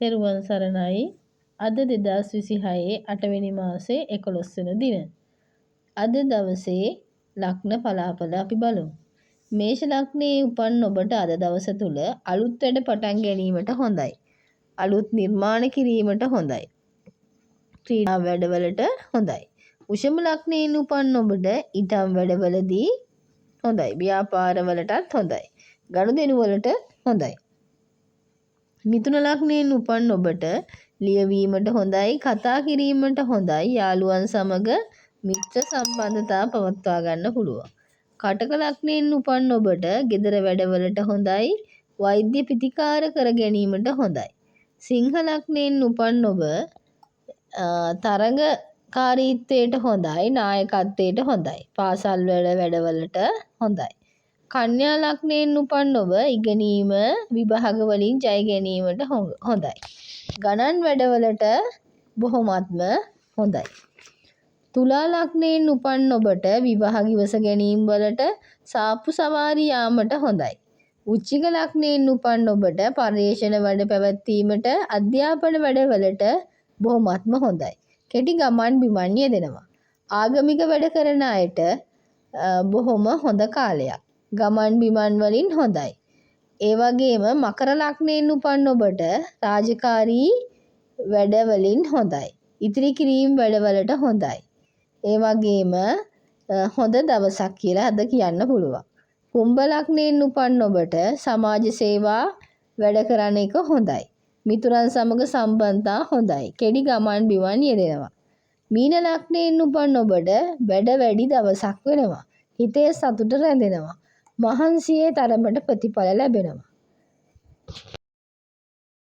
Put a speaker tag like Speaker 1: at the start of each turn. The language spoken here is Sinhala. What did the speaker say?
Speaker 1: තෙරුවන් සරණයි. අද 2026 8වෙනි මාසේ 11 වෙනි දින. අද දවසේ ලග්න පලාඵල අපි බලමු. මේෂ ලග්නයේ උපන් ඔබට අද දවස තුල අලුත් වැඩ පටන් ගැනීමට හොඳයි. අලුත් නිර්මාණ කිරීමට හොඳයි. ක්‍රීඩා වැඩවලට හොඳයි. වෘෂභ ලග්නයෙන් උපන් ඔබට ඊටම් වැඩවලදී හොඳයි. ව්‍යාපාරවලටත් හොඳයි. ගනුදෙනු වලට හොඳයි. මිථුන ලග්නයෙන් උපන් ඔබට ලියවීමට හොඳයි, කතා කිරීමට හොඳයි, යාළුවන් සමග මිත්‍ර සම්බන්ධතා පවත්වා ගන්න පුළුවන්. කටක ලග්නයෙන් උපන් ඔබට ගෙදර වැඩවලට හොඳයි, වෛද්‍ය ප්‍රතිකාර කර ගැනීමට හොඳයි. සිංහ ලග්නයෙන් උපන් ඔබ තරඟකාරීත්වයට හොඳයි, නායකත්වයට හොඳයි, පාසල් වැඩවලට හොඳයි. කන්‍යා ලග්නයෙන් උපන් ඔබ ඉගෙනීම විභාග වලින් ජය ගැනීමට හොඳයි. ගණන් වැඩවලට බොහොමත්ම හොඳයි. තුලා ලග්නයෙන් උපන් ඔබට විවාහ ඉවස ගැනීම වලට සාප්පු සවාරි යාමට හොඳයි. වෘශ්චික ලග්නයෙන් උපන් ඔබට පර්යේෂණ වැඩ පැවැත්වීමට අධ්‍යාපන වැඩවලට බොහොමත්ම හොඳයි. කෙටි ගමන් බිමන් යෙදෙනවා. ආගමික වැඩ කරන අයට බොහොම හොඳ කාලයක්. ගමන් බිමන් වලින් හොඳයි. ඒ වගේම මකර ලග්නයෙන් උපන් ඔබට රාජකාරී වැඩවලින් හොඳයි. ඉතිරි කිරීම වැඩවලට හොඳයි. ඒ වගේම හොඳ දවසක් කියලා අද කියන්න පුළුවන්. කුම්භ ලග්නයෙන් උපන් ඔබට සමාජ සේවා වැඩ කරන එක හොඳයි. මිතුරන් සමග සම්බන්ධතා හොඳයි. කෙටි ගමන් බිමන් යෙදෙනවා. මීන ලග්නයෙන් උපන් ඔබට වැඩ වැඩි දවසක් වෙනවා. හිතේ සතුට රැඳෙනවා. මහන්සියේ තරමට ප්‍රතිඵල ලැබෙනවා.